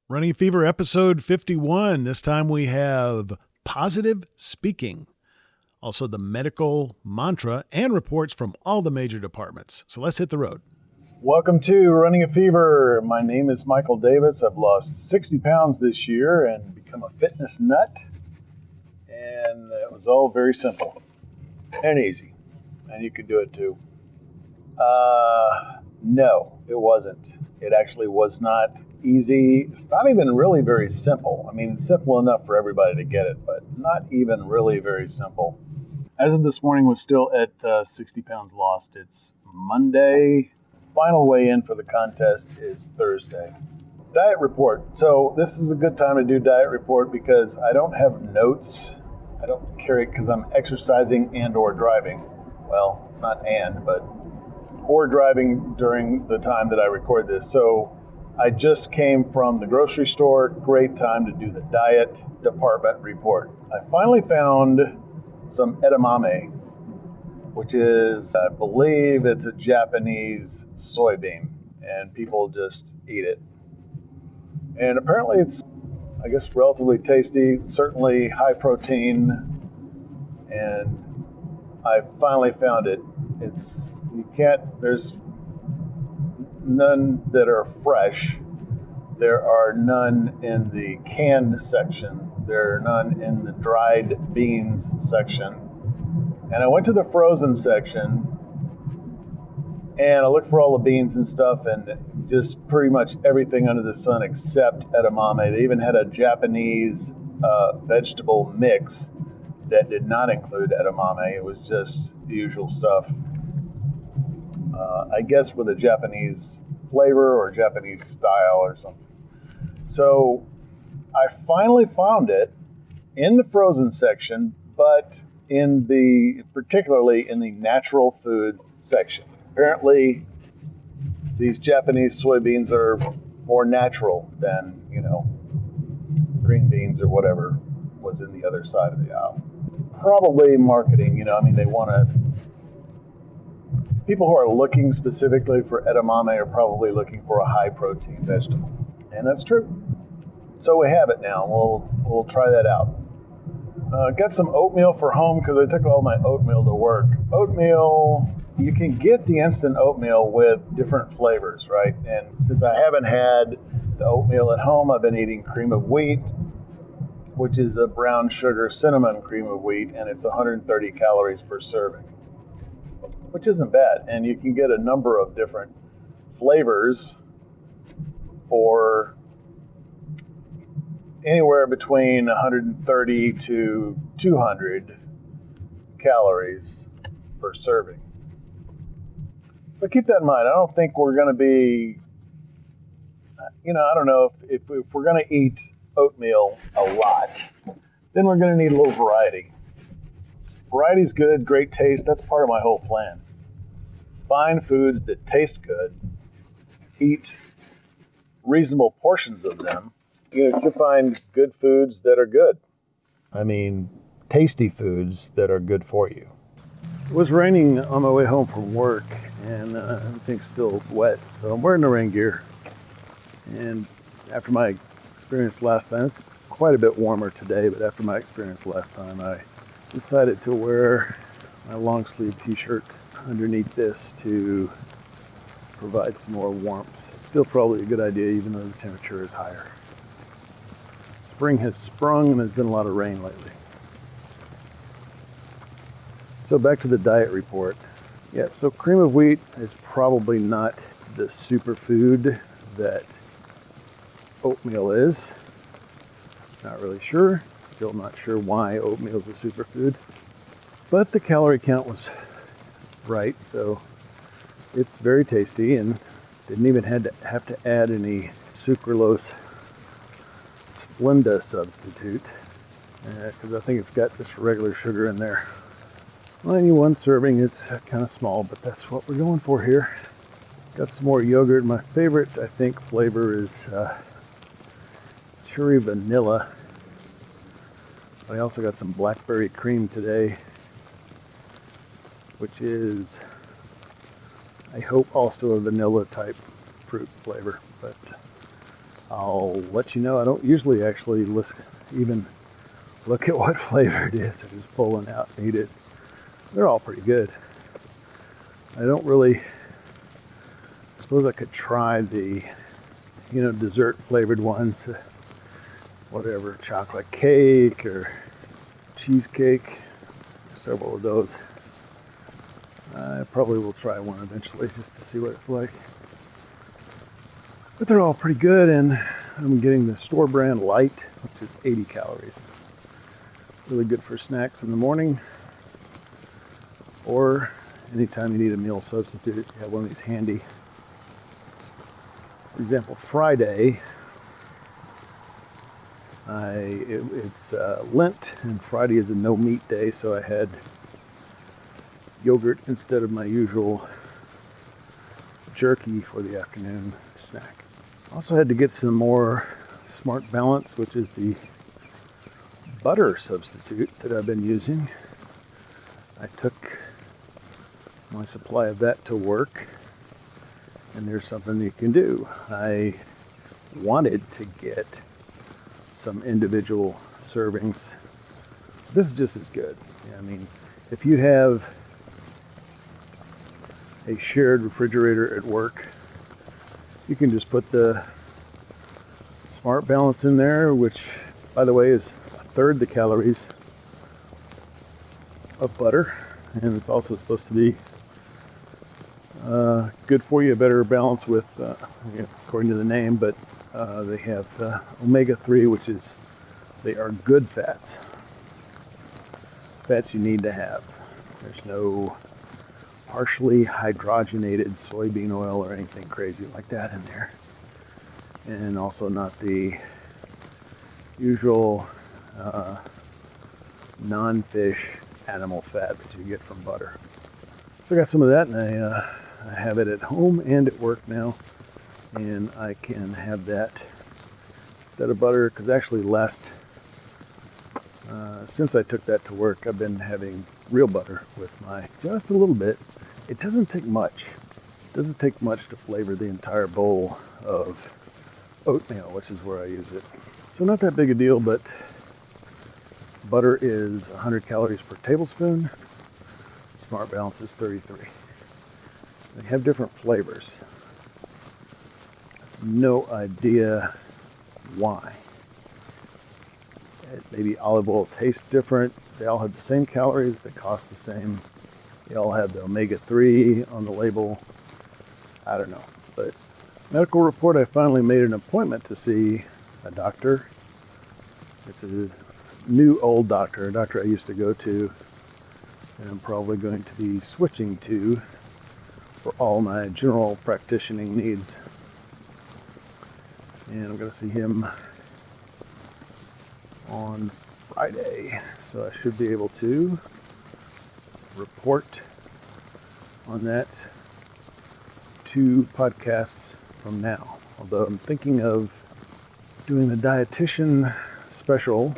Running Fever episode 51. This time we have positive speaking, also the medical mantra, and reports from all the major departments. So let's hit the road. Welcome to Running a Fever. My name is Michael Davis. I've lost 60 pounds this year and become a fitness nut. And it was all very simple and easy. And you could do it too. No, it wasn't. It actually was not easy. It's not even really very simple. I mean, it's simple enough for everybody to get it, but not even really very simple. As of this morning, was still at 60 pounds lost. It's Monday. Final weigh-in for the contest is Thursday. Diet report. So this is a good time to do diet report because I don't have notes. I don't carry it because I'm exercising and or driving. Well, not and, but or driving during the time that I record this. So I just came from the grocery store. Great time to do the diet department report. I finally found some edamame, which is, I believe it's a Japanese soybean, and people just eat it. And apparently it's, I guess, relatively tasty, certainly high protein, and I finally found it. There's none that are fresh. There are none in the canned section. There are none in the dried beans section. And I went to the frozen section and I looked for all the beans and stuff and just pretty much everything under the sun except edamame. They even had a Japanese vegetable mix that did not include edamame. It was just the usual stuff. I guess with a Japanese flavor or Japanese style or something. So I finally found it in the frozen section, but particularly in the natural food section. Apparently, these Japanese soybeans are more natural than, green beans or whatever was in the other side of the aisle. Probably marketing, they want to. People who are looking specifically for edamame are probably looking for a high protein vegetable. And that's true. So we have it now. We'll try that out. Got some oatmeal for home because I took all my oatmeal to work. Oatmeal, you can get the instant oatmeal with different flavors, right? And since I haven't had the oatmeal at home, I've been eating cream of wheat, which is a brown sugar cinnamon cream of wheat, and it's 130 calories per serving, which isn't bad. And you can get a number of different flavors for anywhere between 130 to 200 calories per serving. But keep that in mind. I don't think we're going to be, I don't know if we're going to eat oatmeal a lot, then we're going to need a little variety. Variety's good, great taste. That's part of my whole plan. Find foods that taste good, eat reasonable portions of them. You can find good foods that are good. I mean, tasty foods that are good for you. It was raining on my way home from work, and everything's still wet, so I'm wearing the rain gear. And after my experience last time, it's quite a bit warmer today, but after my experience last time, I decided to wear my long sleeve t-shirt underneath this to provide some more warmth. Still probably a good idea even though the temperature is higher. Spring has sprung and there's been a lot of rain lately. So back to the diet report. Yeah, so cream of wheat is probably not the superfood that oatmeal is. Not really sure. Still not sure why oatmeal is a superfood. But the calorie count was right, so it's very tasty and didn't even have to add any sucralose Splenda substitute because I think it's got just regular sugar in there. Only one serving is kind of small, but that's what we're going for here. Got some more yogurt. My favorite, I think, flavor is cherry vanilla. I also got some blackberry cream today, which is, I hope, also a vanilla type fruit flavor, but I'll let you know. I don't usually actually even look at what flavor it is. I just pull one out and eat it. They're all pretty good. I don't really, I suppose I could try the, dessert flavored ones, whatever, chocolate cake or cheesecake, several of those. I probably will try one eventually just to see what it's like. But they're all pretty good, and I'm getting the store brand light, which is 80 calories. Really good for snacks in the morning, or anytime you need a meal substitute, you have one of these handy. For example, Friday, it's Lent, and Friday is a no meat day, so I had yogurt instead of my usual jerky for the afternoon snack. Also had to get some more Smart Balance, which is the butter substitute that I've been using. I took my supply of that to work, and there's something you can do. I wanted to get some individual servings. This is just as good. I mean, if you have a shared refrigerator at work, you can just put the Smart Balance in there, which, by the way, is a third the calories of butter, and it's also supposed to be good for you, a better balance with, according to the name, but they have omega-3, which is, they are good fats you need to have. There's no partially hydrogenated soybean oil or anything crazy like that in there, and also not the usual non-fish animal fat that you get from butter. So I got some of that, and I have it at home and at work now, and I can have that instead of butter, because actually since I took that to work, I've been having real butter with just a little bit. It doesn't take much. It doesn't take much to flavor the entire bowl of oatmeal, which is where I use it. So not that big a deal, but butter is 100 calories per tablespoon. Smart Balance is 33. They have different flavors. No idea why. Maybe olive oil tastes different. They all have the same calories. They cost the same. They all have the omega-3 on the label. I don't know. But medical report, I finally made an appointment to see a doctor. It's a new old doctor, a doctor I used to go to, and I'm probably going to be switching to for all my general practicing needs. And I'm going to see him on Friday, so I should be able to report on that 2 podcasts from now. Although I'm thinking of doing the dietitian special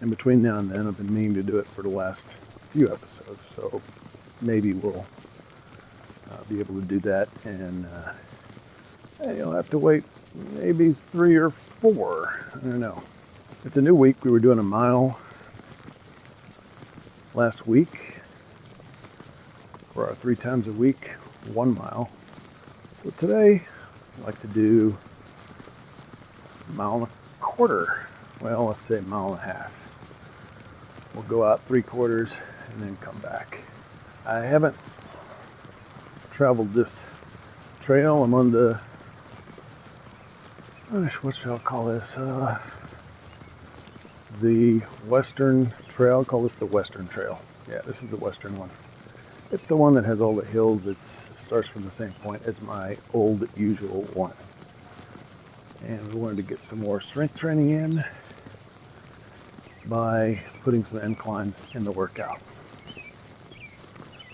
in between now and then. I've been meaning to do it for the last few episodes, so maybe we'll be able to do that, and you'll have to wait maybe 3 or 4. I don't know. It's a new week. We were doing a mile last week for our 3 times a week, 1 mile. So today, I'd like to do a mile and a quarter. Well, let's say a mile and a half. We'll go out 3/4 and then come back. I haven't traveled this trail. I'm on the, what shall I call this? The Western Trail. I'll call this the Western Trail. Yeah, this is the Western one. It's the one that has all the hills. It starts from the same point as my old usual one. And we wanted to get some more strength training in by putting some inclines in the workout.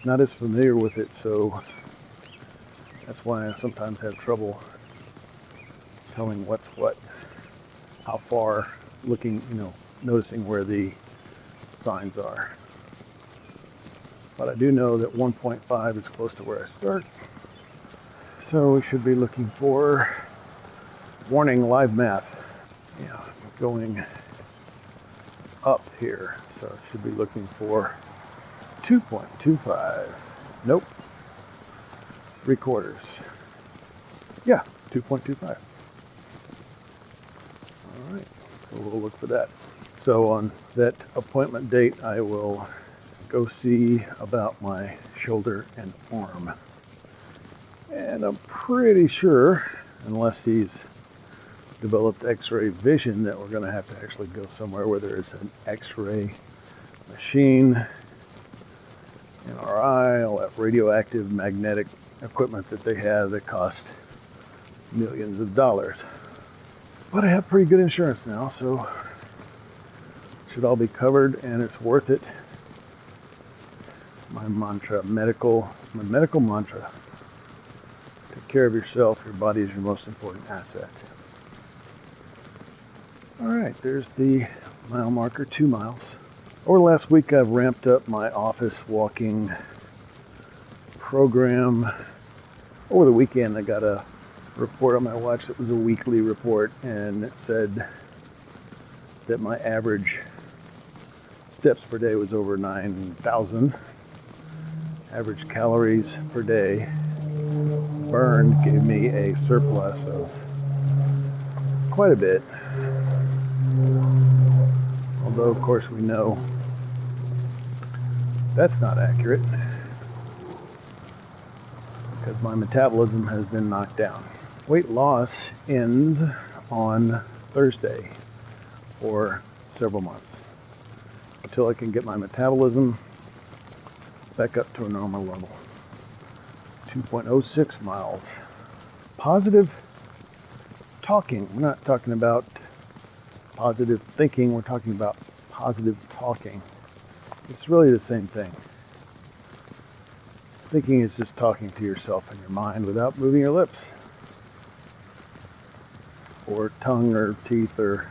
Not as familiar with it, so that's why I sometimes have trouble telling what's what, how far, looking, noticing where the signs are. But I do know that 1.5 is close to where I start. So we should be looking for Warning, live math. Yeah, going up here. So it should be looking for 2.25. Nope. 3/4. Yeah, 2.25. All right, so we'll look for that. So on that appointment date, I will go see about my shoulder and arm. And I'm pretty sure, unless he's developed x-ray vision, that we're going to have to actually go somewhere where there is an x-ray machine, MRI, all that radioactive magnetic equipment that they have that cost millions of dollars. But I have pretty good insurance now, so it should all be covered, and it's worth it. It's my mantra, it's my medical mantra. Take care of yourself. Your body is your most important asset. All right, there's the mile marker, 2 miles. Over the last week, I've ramped up my office walking program. Over the weekend, I got a report on my watch that was a weekly report, and it said that my average steps per day was over 9,000. Average calories per day burned gave me a surplus of quite a bit. Although, of course, we know that's not accurate because my metabolism has been knocked down. Weight loss ends on Thursday for several months until I can get my metabolism back up to a normal level. 2.06 miles. Positive talking. We're not talking about positive thinking, we're talking about positive talking. It's really the same thing. Thinking is just talking to yourself in your mind without moving your lips, or tongue, or teeth, or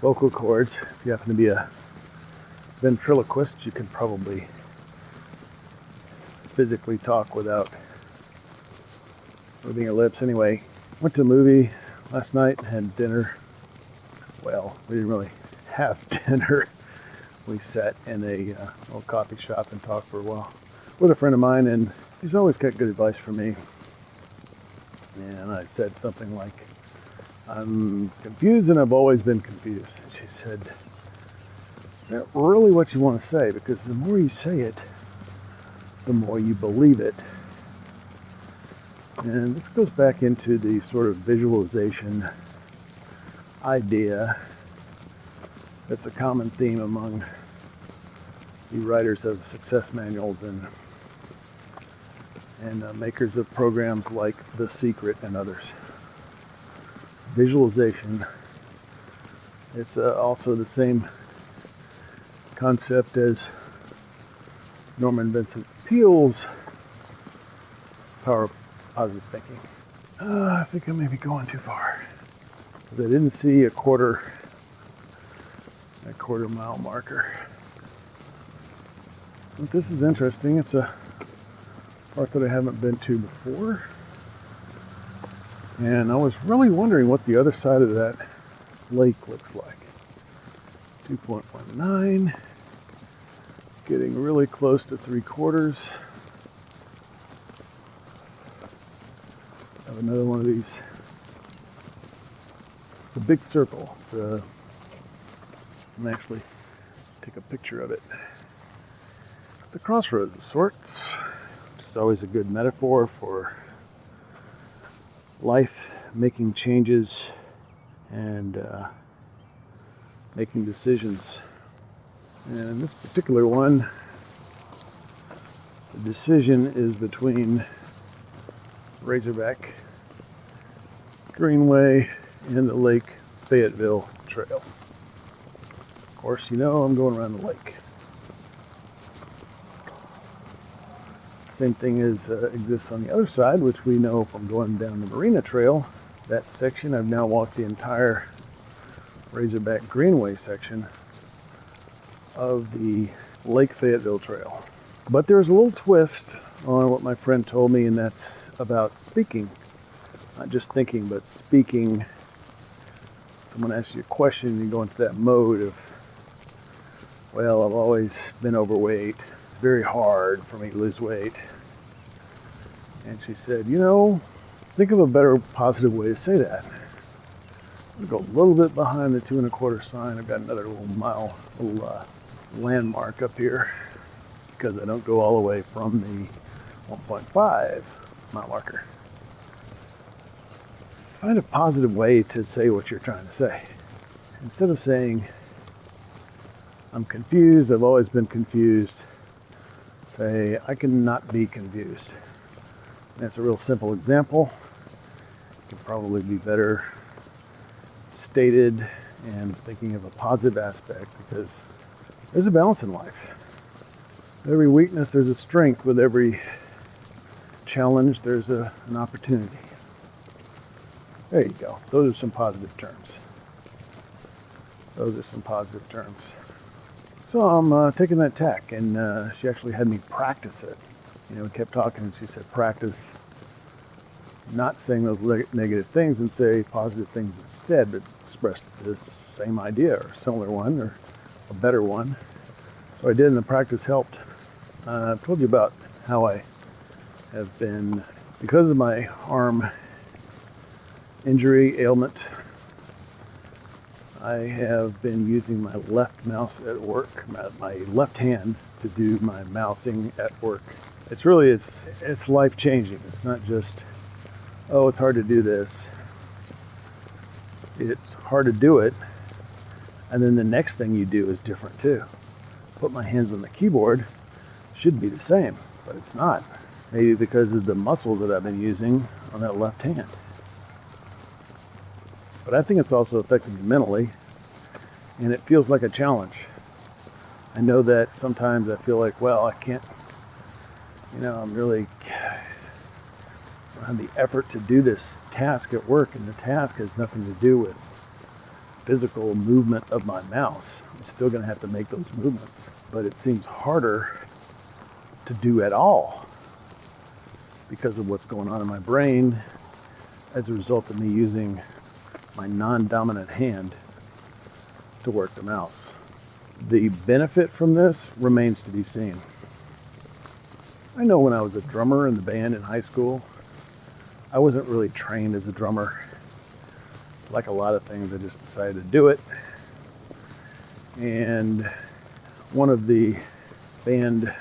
vocal cords. If you happen to be a ventriloquist, you can probably physically talk without moving your lips. Anyway, went to a movie last night, had dinner. Well, we didn't really have dinner. We sat in a little coffee shop and talked for a while with a friend of mine, and he's always got good advice for me. And I said something like, I'm confused and I've always been confused. And she said, is that really what you want to say? Because the more you say it, the more you believe it. And this goes back into the sort of visualization idea that's a common theme among the writers of success manuals and makers of programs like The Secret and others. Visualization. It's also the same concept as Norman Vincent Peale's Power of Positive Thinking. I think I may be going too far, because I didn't see a quarter mile marker. But this is interesting. It's a part that I haven't been to before. And I was really wondering what the other side of that lake looks like. 2.19. Getting really close to 3/4. Have another one of these. It's a big circle. I'm actually take a picture of it. It's a crossroads of sorts, which is always a good metaphor for life, making changes and making decisions. And in this particular one, the decision is between Razorback Greenway and the Lake Fayetteville Trail. Of course, you know I'm going around the lake. Same thing exists on the other side, which we know from going down the Marina Trail. That section, I've now walked the entire Razorback Greenway section of the Lake Fayetteville Trail. But there's a little twist on what my friend told me, and that's about speaking. Not just thinking, but speaking someone asks you a question and you go into that mode of, well, I've always been overweight. It's very hard for me to lose weight. And she said, think of a better positive way to say that. I'm going to go a little bit behind the 2 1/4 sign. I've got another little landmark up here because I don't go all the way from the 1.5 mile marker. Find a positive way to say what you're trying to say. Instead of saying, I'm confused, I've always been confused, say, I cannot be confused. That's a real simple example. It can probably be better stated and thinking of a positive aspect, because there's a balance in life. With every weakness, there's a strength. With every challenge, there's an opportunity. There you go. Those are some positive terms. So I'm taking that tack, and she actually had me practice it. We kept talking, and she said, practice not saying those negative things and say positive things instead, but express the same idea or similar one or a better one. So I did, and the practice helped. I've told you about how I have been, because of my arm injury, ailment, I have been using my left mouse at work, my left hand, to do my mousing at work. It's life-changing. It's not just, it's hard to do this. It's hard to do it, and then the next thing you do is different too. Put my hands on the keyboard, should be the same, but it's not. Maybe because of the muscles that I've been using on that left hand. But I think it's also affecting me mentally, and it feels like a challenge. I know that sometimes I feel like, I can't, I don't have the effort to do this task at work, and the task has nothing to do with physical movement of my mouse. I'm still going to have to make those movements, but it seems harder to do at all because of what's going on in my brain as a result of me using my non-dominant hand to work the mouse. The benefit from this remains to be seen. I know when I was a drummer in the band in high school, I wasn't really trained as a drummer. Like a lot of things, I just decided to do it. And one of the band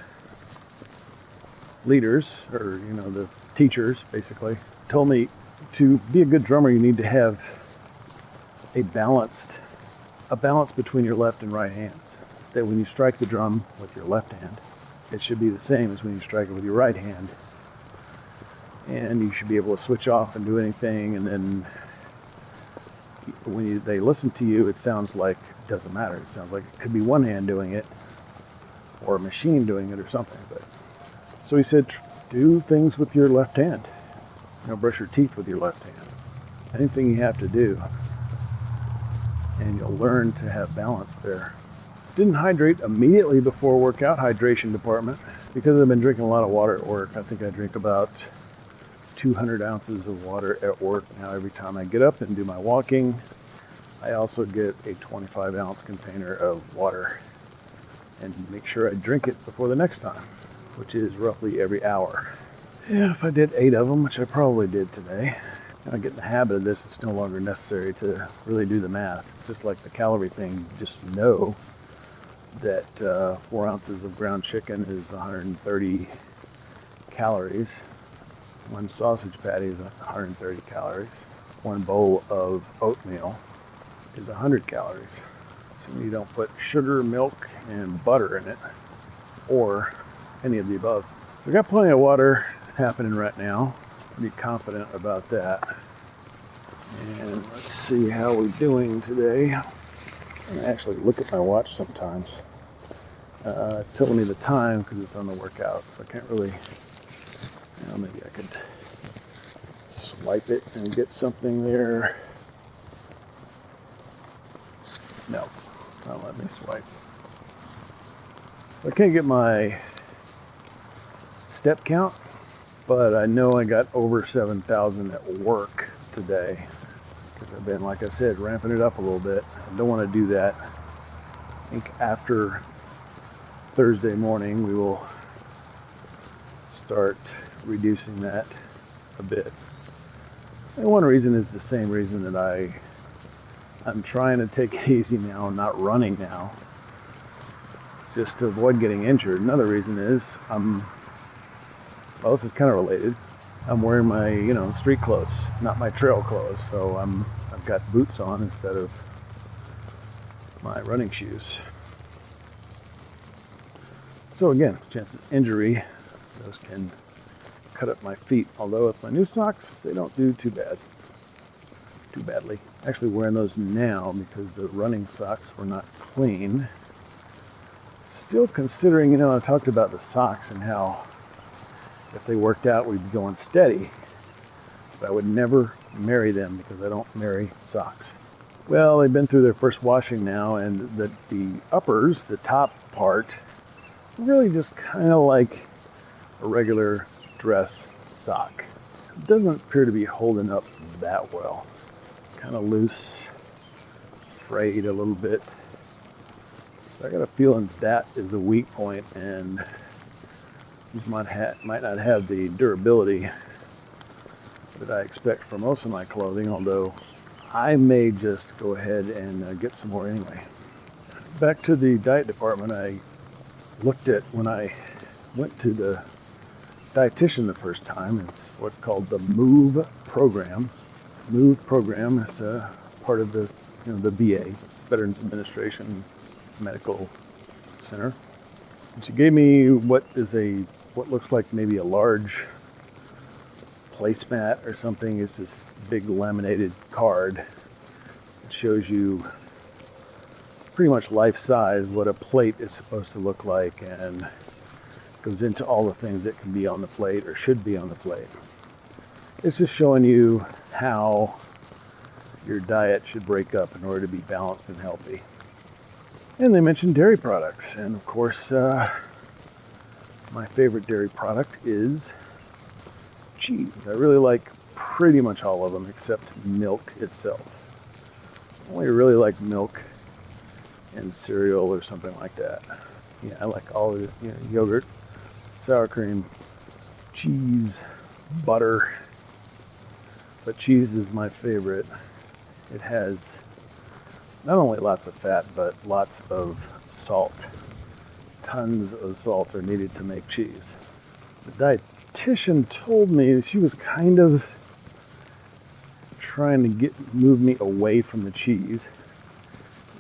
leaders, or the teachers basically, told me to be a good drummer, you need to have a balance between your left and right hands. That when you strike the drum with your left hand, it should be the same as when you strike it with your right hand. And you should be able to switch off and do anything, and then when they listen to you, it sounds like it doesn't matter. It sounds like it could be one hand doing it, or a machine doing it, or something. So he said, do things with your left hand. Brush your teeth with your left hand. Anything you have to do, and you'll learn to have balance there. Didn't hydrate immediately before workout, hydration department, because I've been drinking a lot of water at work. I think I drink about 200 ounces of water at work now. Every time I get up and do my walking, I also get a 25-ounce container of water and make sure I drink it before the next time, which is roughly every hour. Yeah, if I did 8 of them, which I probably did today, I get in the habit of this, it's no longer necessary to really do the math. It's just like the calorie thing. You just know that 4 ounces of ground chicken is 130 calories. One sausage patty is 130 calories. One bowl of oatmeal is 100 calories. So you don't put sugar, milk, and butter in it, or any of the above. So I got plenty of water happening right now. Pretty confident about that. And let's see how we're doing today. I actually look at my watch sometimes. It's telling me the time because it's on the workout, so I can't really, maybe I could swipe it and get something there. No, don't let me swipe. So I can't get my step count, but I know I got over 7,000 at work today. because I've been, like I said, ramping it up a little bit. I don't want to do that. I think after Thursday morning we will start reducing that a bit. And one reason is the same reason that I'm trying to take it easy now and not running now, just to avoid getting injured. Another reason is well, this is kind of related. I'm wearing my, street clothes, not my trail clothes. So I've got boots on instead of my running shoes. So again, chance of injury, those can cut up my feet. Although with my new socks, they don't do too badly. Actually wearing those now because the running socks were not clean. Still considering, I talked about the socks and how if they worked out, we'd be going steady. But I would never marry them because I don't marry socks. Well, they've been through their first washing now, and the uppers, the top part, really just kind of like a regular dress sock. It doesn't appear to be holding up that well. Kind of loose, frayed a little bit. So I got a feeling that is the weak point, and these might not have the durability that I expect for most of my clothing, although I may just go ahead and get some more anyway. Back to the diet department, I looked at when I went to the dietitian the first time. It's what's called the MOVE program. MOVE program is part of the VA, Veterans Administration Medical Center. And she gave me what looks like maybe a large placemat or something. It's this big laminated card that shows you pretty much life size what a plate is supposed to look like, and goes into all the things that can be on the plate or should be on the plate. It's just showing you how your diet should break up in order to be balanced and healthy. And they mentioned dairy products, and of course my favorite dairy product is cheese. I really like pretty much all of them except milk itself. I only really like milk and cereal or something like that. Yeah, I like all the yogurt, sour cream, cheese, butter. But cheese is my favorite. It has not only lots of fat, but lots of salt. Tons of salt are needed to make cheese. The dietitian told me she was kind of trying to move me away from the cheese.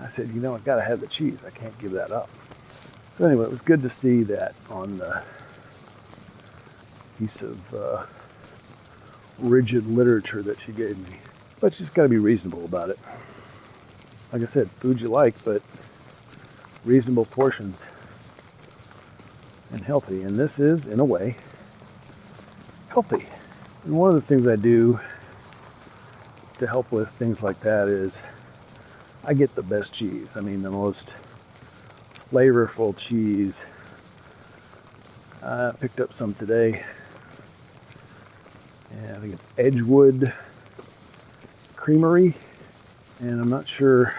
I said, I gotta have the cheese. I can't give that up. So anyway, it was good to see that on the piece of rigid literature that she gave me. But she's got to be reasonable about it. Like I said, food you like, but reasonable portions and healthy. And this is, in a way, healthy. And one of the things I do to help with things like that is I get the best cheese. I mean, the most flavorful cheese. I picked up some today. And I think it's Edgewood Creamery. And I'm not sure.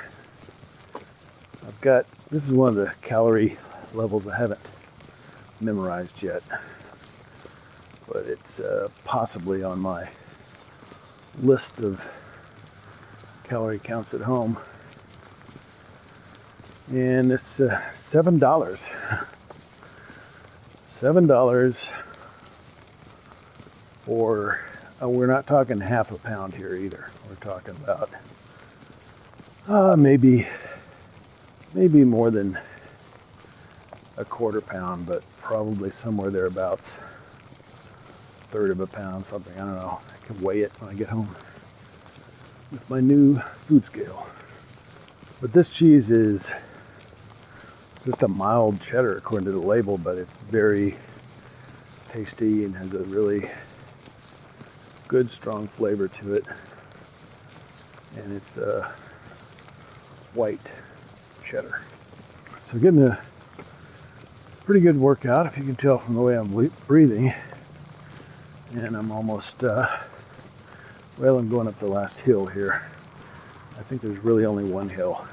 This is one of the calorie levels I haven't memorized yet. But it's possibly on my list of calorie counts at home. And it's $7. $7 for, we're not talking half a pound here either. We're talking about maybe more than a quarter pound, but probably somewhere thereabouts. Third of a pound, something, I don't know. I can weigh it when I get home with my new food scale. But this cheese is just a mild cheddar according to the label, but it's very tasty and has a really good strong flavor to it. And it's white cheddar. So getting a pretty good workout, if you can tell from the way I'm breathing. And I'm almost, I'm going up the last hill here. I think there's really only one hill,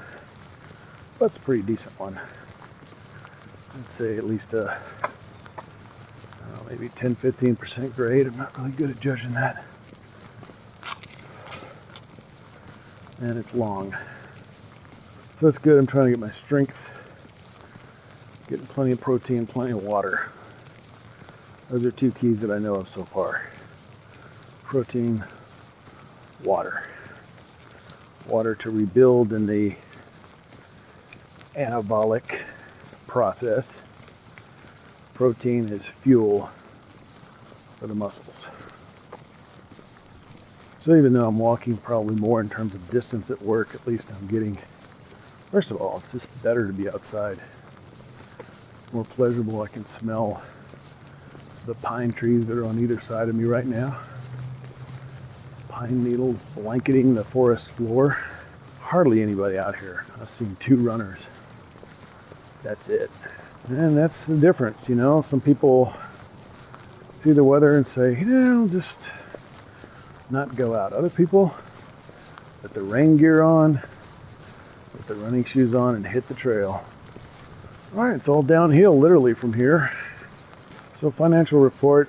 but it's a pretty decent one. I'd say at least maybe 10-15% grade. I'm not really good at judging that. And it's long. So that's good. I'm trying to get my strength, getting plenty of protein, plenty of water. Those are two keys that I know of so far. Protein, water. Water to rebuild in the anabolic process. Protein is fuel for the muscles. So even though I'm walking probably more in terms of distance at work, at least I'm getting, first of all, it's just better to be outside. More pleasurable. I can smell the pine trees that are on either side of me right now. Pine needles blanketing the forest floor. Hardly anybody out here. I've seen 2 runners. That's it. And that's the difference, you know. Some people see the weather and say, I'll just not go out. Other people put the rain gear on, put the running shoes on, and hit the trail. All right, it's all downhill literally from here. So financial report,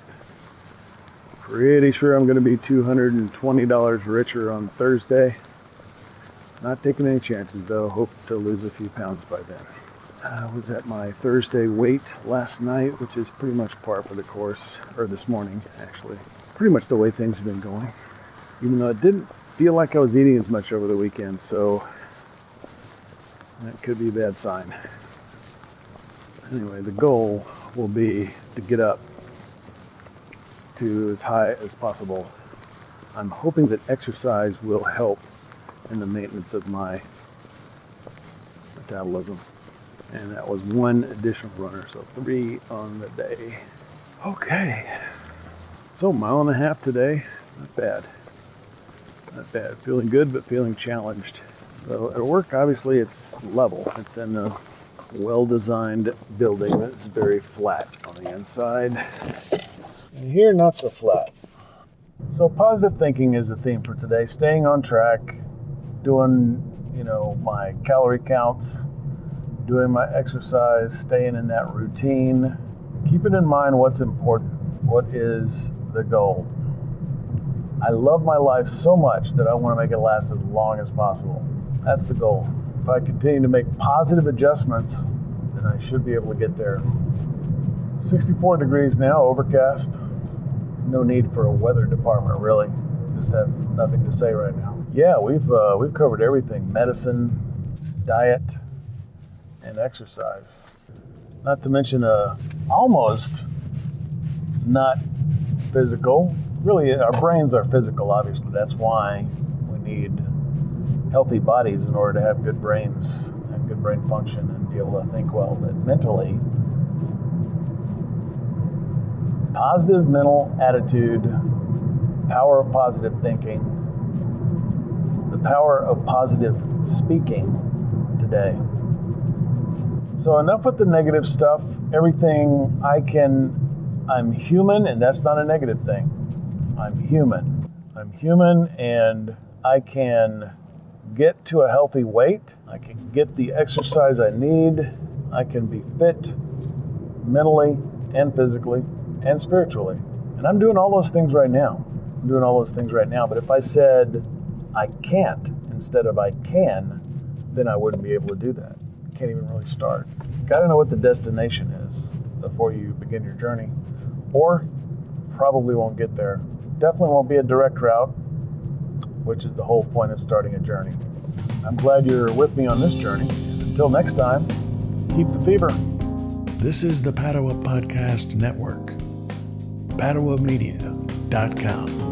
pretty sure I'm going to be $220 richer on Thursday. Not taking any chances though, hope to lose a few pounds by then. I was at my Thursday weight last night, which is pretty much par for the course, or this morning actually. Pretty much the way things have been going. Even though it didn't feel like I was eating as much over the weekend, so that could be a bad sign. Anyway, the goal will be to get up to as high as possible. I'm hoping that exercise will help in the maintenance of my metabolism. And that was 1 additional runner, so 3 on the day. Okay, so 1.5 miles today, not bad. Not bad, feeling good, but feeling challenged. So at work, obviously it's level. It's in a well-designed building that's very flat on the inside. And here, not so flat. So positive thinking is the theme for today. Staying on track, doing, my calorie counts, doing my exercise, staying in that routine. Keeping in mind what's important. What is the goal? I love my life so much that I want to make it last as long as possible. That's the goal. If I continue to make positive adjustments, then I should be able to get there. 64 degrees now, overcast. No need for a weather department, really. Just have nothing to say right now. Yeah, we've covered everything: medicine, diet, and exercise. Not to mention almost not physical. Really, our brains are physical, obviously. That's why we need healthy bodies in order to have good brains and good brain function and be able to think well. But mentally, positive mental attitude, power of positive thinking, the power of positive speaking today. So enough with the negative stuff. Everything I'm human, and that's not a negative thing. I'm human. I'm human, and I can get to a healthy weight. I can get the exercise I need. I can be fit mentally and physically and spiritually. And I'm doing all those things right now. But if I said I can't instead of I can, then I wouldn't be able to do that. Can't even really start. Got to know what the destination is before you begin your journey, or probably won't get there. Definitely won't be a direct route, which is the whole point of starting a journey. I'm glad you're with me on this journey. Until next time, keep the fever. This is the Padua Podcast Network. PaduaMedia.com